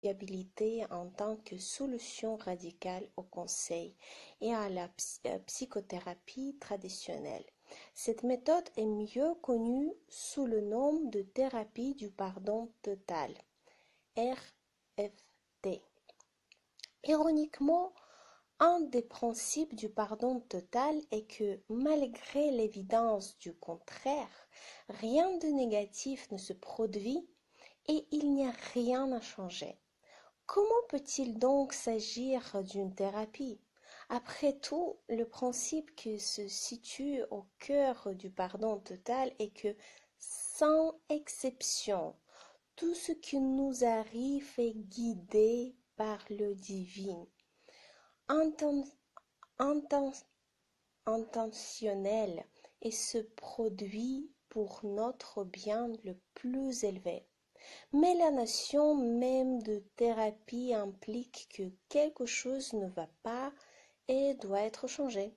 fiabilité en tant que solution radicale au conseil et à la psychothérapie traditionnelle. Cette méthode est mieux connue sous le nom de thérapie du pardon total, RFT. Ironiquement, un des principes du pardon total est que, malgré l'évidence du contraire, rien de négatif ne se produit et il n'y a rien à changer. Comment peut-il donc s'agir d'une thérapie? Après tout, le principe qui se situe au cœur du pardon total est que, sans exception, tout ce qui nous arrive est guidé par le divin, intentionnel et se produit pour notre bien le plus élevé. Mais la notion même de thérapie implique que quelque chose ne va pas et doit être changé.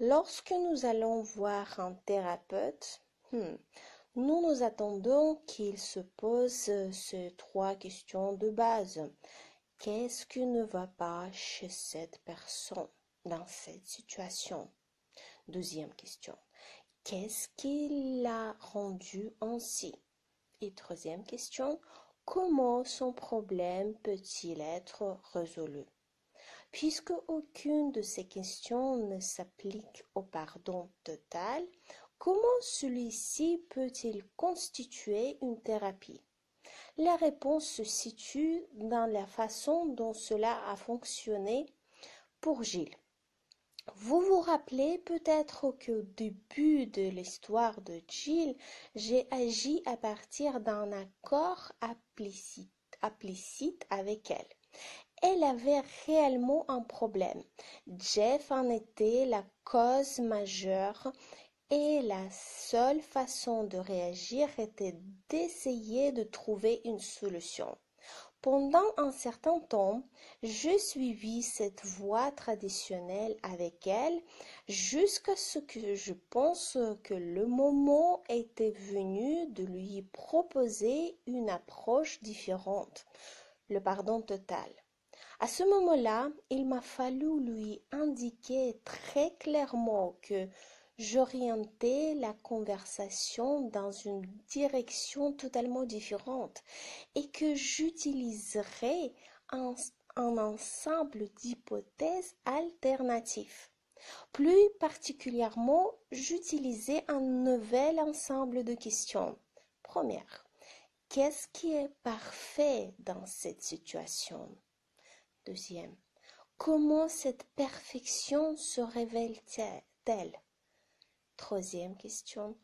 Lorsque nous allons voir un thérapeute, nous nous attendons qu'il se pose ces trois questions de base. Qu'est-ce qui ne va pas chez cette personne dans cette situation? Deuxième question. Qu'est-ce qui l'a rendu ainsi? Et troisième question. Comment son problème peut-il être résolu? Puisque aucune de ces questions ne s'applique au pardon total, comment celui-ci peut-il constituer une thérapie? La réponse se situe dans la façon dont cela a fonctionné pour Gilles. Vous vous rappelez peut-être qu'au début de l'histoire de Gilles, j'ai agi à partir d'un accord implicite avec elle. Elle avait réellement un problème. Jeff en était la cause majeure et la seule façon de réagir était d'essayer de trouver une solution. Pendant un certain temps, je suivis cette voie traditionnelle avec elle jusqu'à ce que je pense que le moment était venu de lui proposer une approche différente, le pardon total. À ce moment-là, il m'a fallu lui indiquer très clairement que j'orientais la conversation dans une direction totalement différente et que j'utiliserais un ensemble d'hypothèses alternatives. Plus particulièrement, j'utilisais un nouvel ensemble de questions. Première, qu'est-ce qui est parfait dans cette situation? Deuxième, comment cette perfection se révèle-t-elle? Troisième question,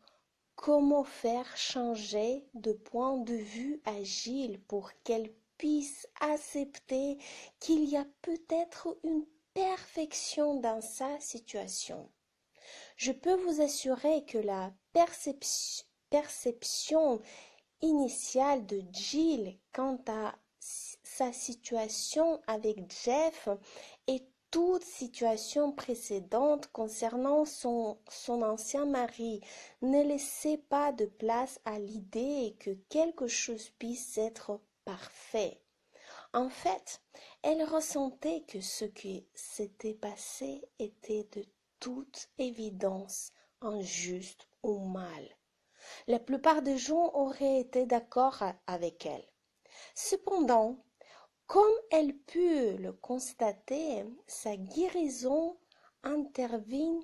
comment faire changer de point de vue à Gilles pour qu'elle puisse accepter qu'il y a peut-être une perfection dans sa situation? Je peux vous assurer que la perception initiale de Gilles quant à sa situation avec Jeff et toute situation précédente concernant son ancien mari ne laissait pas de place à l'idée que quelque chose puisse être parfait. En fait, elle ressentait que ce qui s'était passé était de toute évidence injuste ou mal. La plupart des gens auraient été d'accord avec elle. Cependant, comme elle put le constater, sa guérison intervint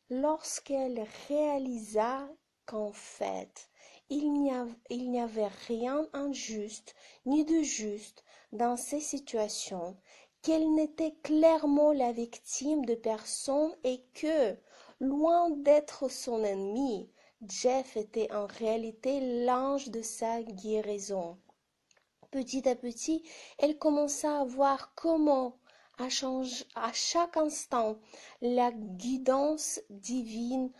lorsqu'elle réalisa qu'en fait, il n'y avait rien d'injuste ni de juste dans ces situations, qu'elle n'était clairement la victime de personne et que, loin d'être son ennemi, Jeff était en réalité l'ange de sa guérison. Petit à petit, elle commença à voir comment, à chaque instant, la guidance divine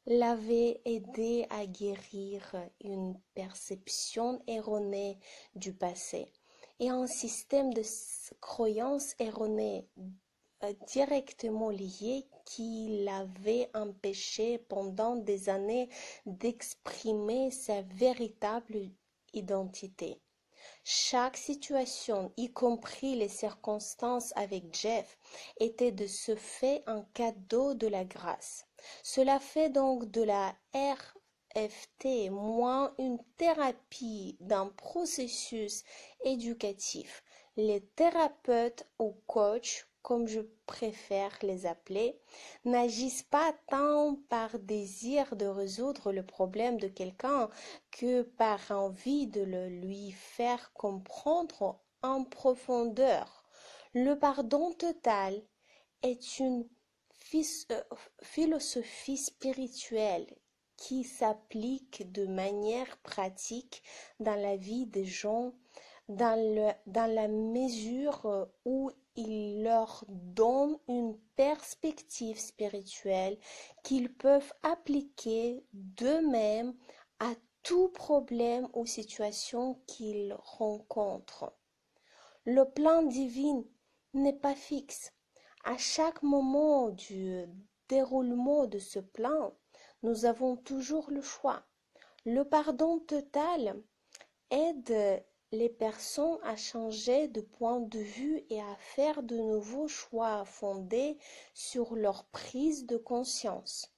l'avait aidée à guérir une perception erronée du passé et un système de croyances erronées directement liées qui l'avait empêché pendant des années d'exprimer sa véritable identité. Chaque situation, y compris les circonstances avec Jeff, était de ce fait un cadeau de la grâce. Cela fait donc de la RFT moins une thérapie d'un processus éducatif. Les thérapeutes ou coachs, comme je préfère les appeler, n'agissent pas tant par désir de résoudre le problème de quelqu'un que par envie de le lui faire comprendre en profondeur. Le pardon total est une philosophie spirituelle qui s'applique de manière pratique dans la vie des gens dans la mesure où il leur donne une perspective spirituelle qu'ils peuvent appliquer d'eux-mêmes à tout problème ou situation qu'ils rencontrent. Le plan divin n'est pas fixe. À chaque moment du déroulement de ce plan, nous avons toujours le choix. Le pardon total aide les personnes à changer de point de vue et à faire de nouveaux choix fondés sur leur prise de conscience.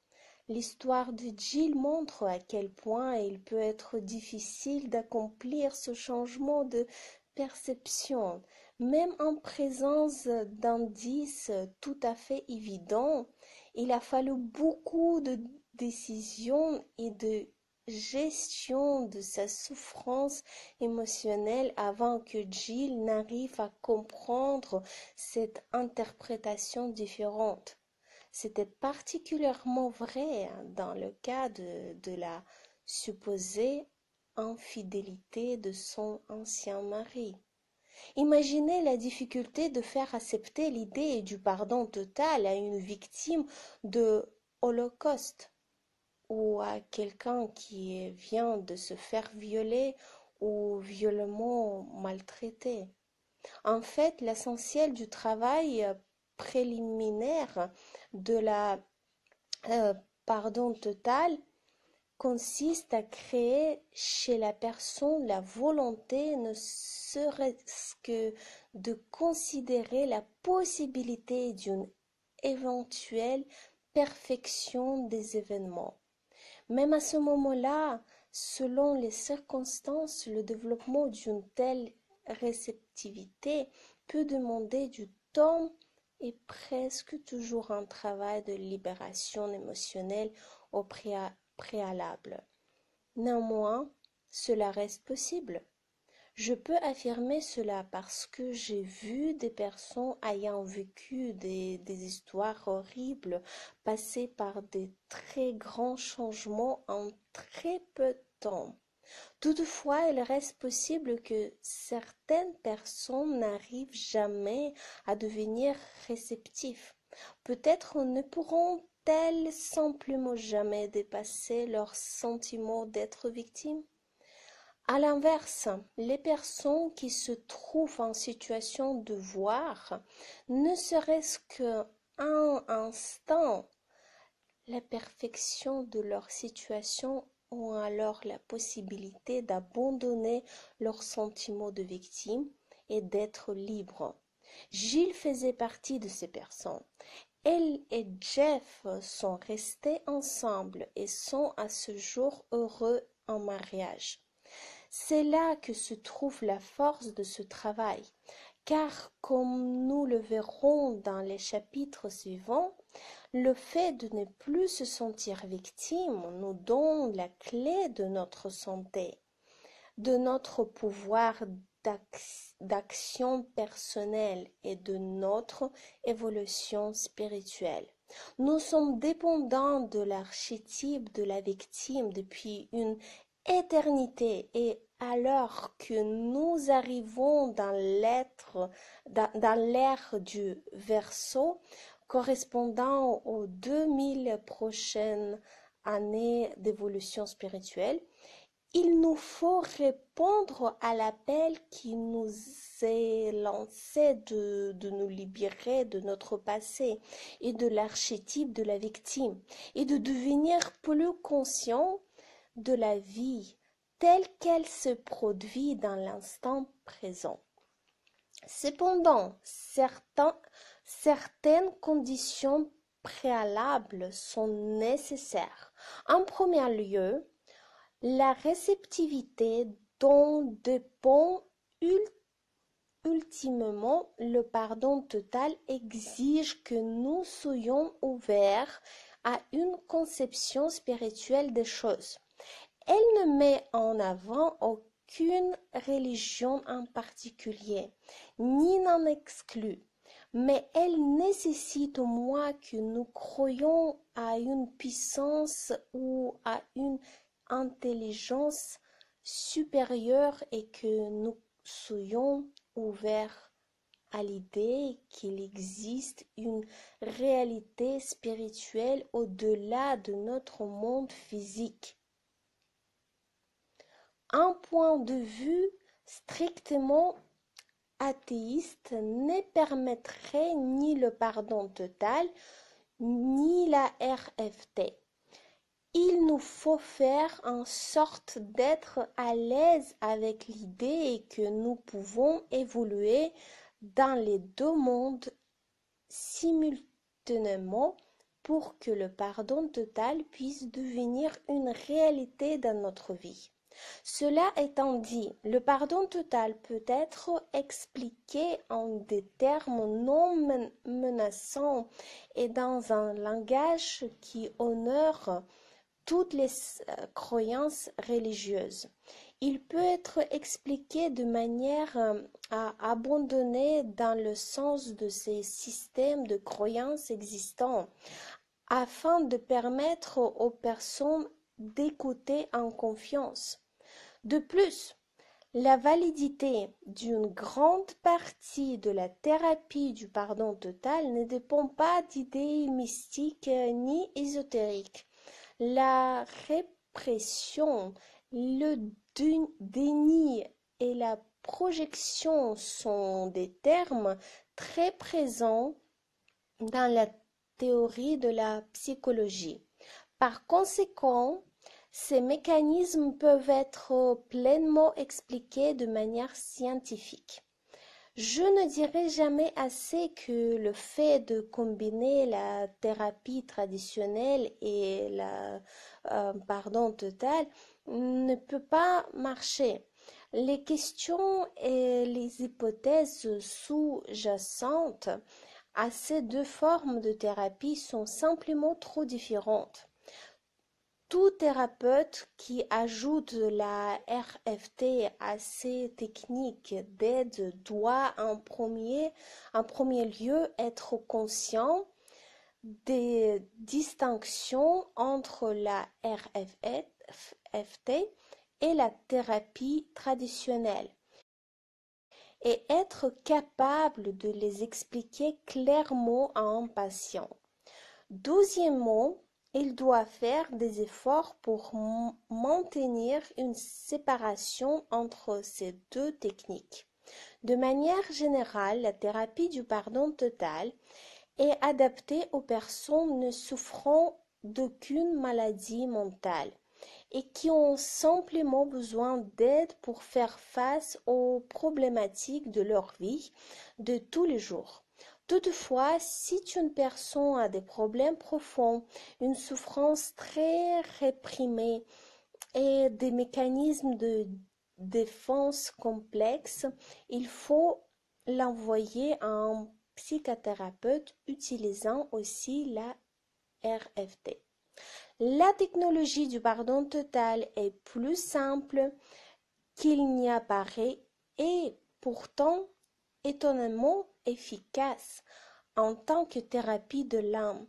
L'histoire de Jill montre à quel point il peut être difficile d'accomplir ce changement de perception, même en présence d'indices tout à fait évidents. Il a fallu beaucoup de décisions et de gestion de sa souffrance émotionnelle avant que Jill n'arrive à comprendre cette interprétation différente. C'était particulièrement vrai dans le cas de la supposée infidélité de son ancien mari. Imaginez la difficulté de faire accepter l'idée du pardon total à une victime de Holocauste ou à quelqu'un qui vient de se faire violer ou violemment maltraiter. En fait, l'essentiel du travail préliminaire de la euh, pardon total consiste à créer chez la personne la volonté ne serait-ce que de considérer la possibilité d'une éventuelle perfection des événements. Même à ce moment-là, selon les circonstances, le développement d'une telle réceptivité peut demander du temps et presque toujours un travail de libération émotionnelle au préalable. Néanmoins, cela reste possible. Je peux affirmer cela parce que j'ai vu des personnes ayant vécu des histoires horribles passer par des très grands changements en très peu de temps. Toutefois, il reste possible que certaines personnes n'arrivent jamais à devenir réceptifs. Peut-être ne pourront-elles simplement jamais dépasser leur sentiment d'être victimes. À l'inverse, les personnes qui se trouvent en situation de voir, ne serait-ce qu'un instant, la perfection de leur situation ont alors la possibilité d'abandonner leur sentiment de victime et d'être libres. Gilles faisait partie de ces personnes. Elle et Jeff sont restés ensemble et sont à ce jour heureux en mariage. C'est là que se trouve la force de ce travail, car comme nous le verrons dans les chapitres suivants, le fait de ne plus se sentir victime nous donne la clé de notre santé, de notre pouvoir d'action personnelle et de notre évolution spirituelle. Nous sommes dépendants de l'archétype de la victime depuis une éternité et alors que nous arrivons dans l'ère du Verseau, correspondant aux 2000 prochaines années d'évolution spirituelle, il nous faut répondre à l'appel qui nous est lancé de nous libérer de notre passé et de l'archétype de la victime et de devenir plus conscient de la vie telle qu'elle se produit dans l'instant présent. Cependant, certaines conditions préalables sont nécessaires. En premier lieu, la réceptivité dont dépend ultimement le pardon total exige que nous soyons ouverts à une conception spirituelle des choses. Elle ne met en avant aucune religion en particulier, ni n'en exclut, mais elle nécessite au moins que nous croyions à une puissance ou à une intelligence supérieure et que nous soyons ouverts à l'idée qu'il existe une réalité spirituelle au-delà de notre monde physique. Un point de vue strictement athéiste ne permettrait ni le pardon total, ni la RFT. Il nous faut faire en sorte d'être à l'aise avec l'idée que nous pouvons évoluer dans les deux mondes simultanément pour que le pardon total puisse devenir une réalité dans notre vie. Cela étant dit, le pardon total peut être expliqué en des termes non menaçants et dans un langage qui honore toutes les croyances religieuses. Il peut être expliqué de manière à abandonner dans le sens de ces systèmes de croyances existants, afin de permettre aux personnes d'écouter en confiance. De plus, la validité d'une grande partie de la thérapie du pardon total ne dépend pas d'idées mystiques ni ésotériques. La répression, le déni et la projection sont des termes très présents dans la théorie de la psychologie. Par conséquent, ces mécanismes peuvent être pleinement expliqués de manière scientifique. Je ne dirai jamais assez que le fait de combiner la thérapie traditionnelle et la pardon total ne peut pas marcher. Les questions et les hypothèses sous-jacentes à ces deux formes de thérapie sont simplement trop différentes. Tout thérapeute qui ajoute la RFT à ses techniques d'aide doit en premier lieu être conscient des distinctions entre la RFT et la thérapie traditionnelle et être capable de les expliquer clairement à un patient. Deuxièmement, il doit faire des efforts pour maintenir une séparation entre ces deux techniques. De manière générale, la thérapie du pardon total est adaptée aux personnes ne souffrant d'aucune maladie mentale et qui ont simplement besoin d'aide pour faire face aux problématiques de leur vie de tous les jours. Toutefois, si une personne a des problèmes profonds, une souffrance très réprimée et des mécanismes de défense complexes, il faut l'envoyer à un psychothérapeute utilisant aussi la RFT. La technologie du pardon total est plus simple qu'il n'y apparaît et pourtant étonnamment efficace en tant que thérapie de l'âme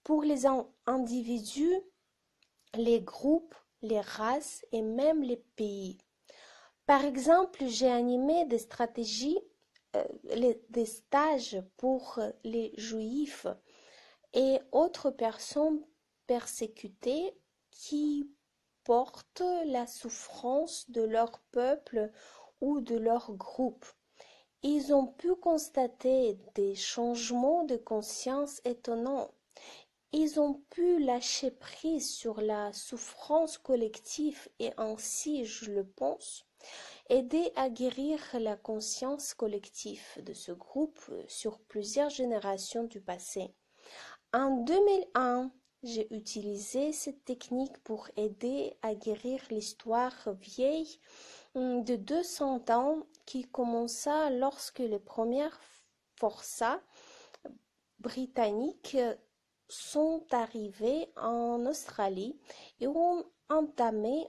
pour les individus, les groupes, les races et même les pays. Par exemple, j'ai animé des des stages pour les juifs et autres personnes persécutées qui portent la souffrance de leur peuple ou de leur groupe. Ils ont pu constater des changements de conscience étonnants. Ils ont pu lâcher prise sur la souffrance collective et ainsi, je le pense, aider à guérir la conscience collective de ce groupe sur plusieurs générations du passé. En 2001, j'ai utilisé cette technique pour aider à guérir l'histoire vieille de 200 ans qui commença lorsque les premières forçats britanniques sont arrivés en Australie et ont entamé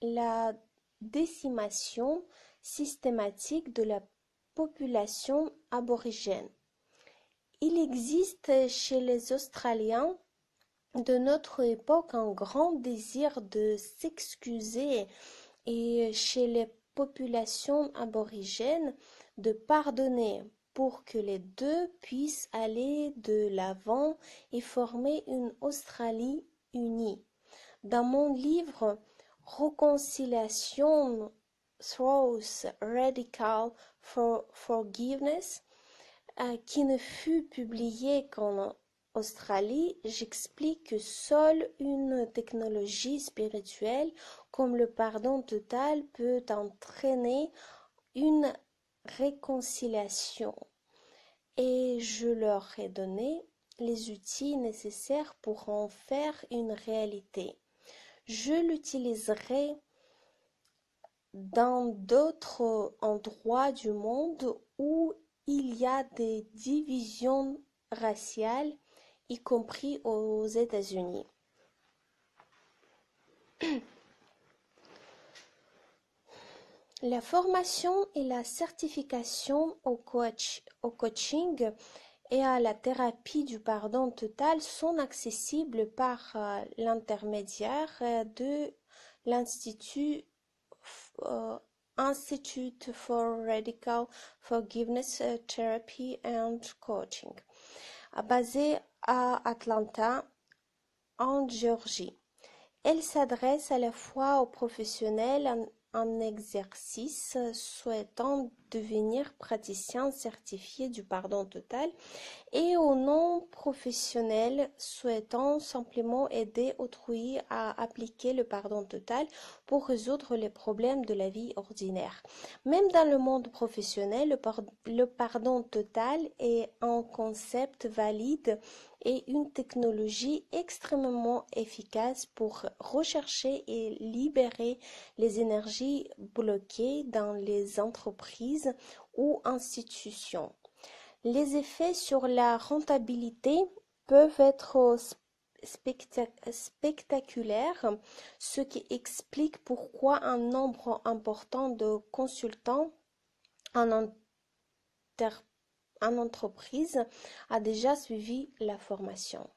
la décimation systématique de la population aborigène. Il existe chez les Australiens de notre époque un grand désir de s'excuser et chez les populations aborigènes de pardonner pour que les deux puissent aller de l'avant et former une Australie unie. Dans mon livre Reconciliation Through Radical Forgiveness, qui ne fut publié qu'en Australie, j'explique que seule une technologie spirituelle comme le pardon total peut entraîner une réconciliation. Et je leur ai donné les outils nécessaires pour en faire une réalité. Je l'utiliserai dans d'autres endroits du monde où il y a des divisions raciales, y compris aux États-Unis. La formation et la certification au coaching et à la thérapie du pardon total sont accessibles par l'intermédiaire de l'Institut Institute for Radical Forgiveness Therapy and Coaching, basé à Atlanta, en Géorgie. Elle s'adresse à la fois aux professionnels en exercice souhaitant devenir praticiens certifiés du pardon total et aux non-professionnels souhaitant simplement aider autrui à appliquer le pardon total pour résoudre les problèmes de la vie ordinaire. Même dans le monde professionnel, le pardon total est un concept valide et une technologie extrêmement efficace pour rechercher et libérer les énergies bloquées dans les entreprises ou institutions. Les effets sur la rentabilité peuvent être spectaculaires, ce qui explique pourquoi un nombre important de consultants en entreprise a déjà suivi la formation.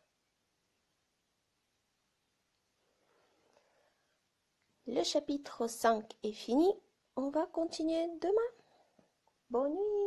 Le chapitre 5 est fini. On va continuer demain. Bonne nuit.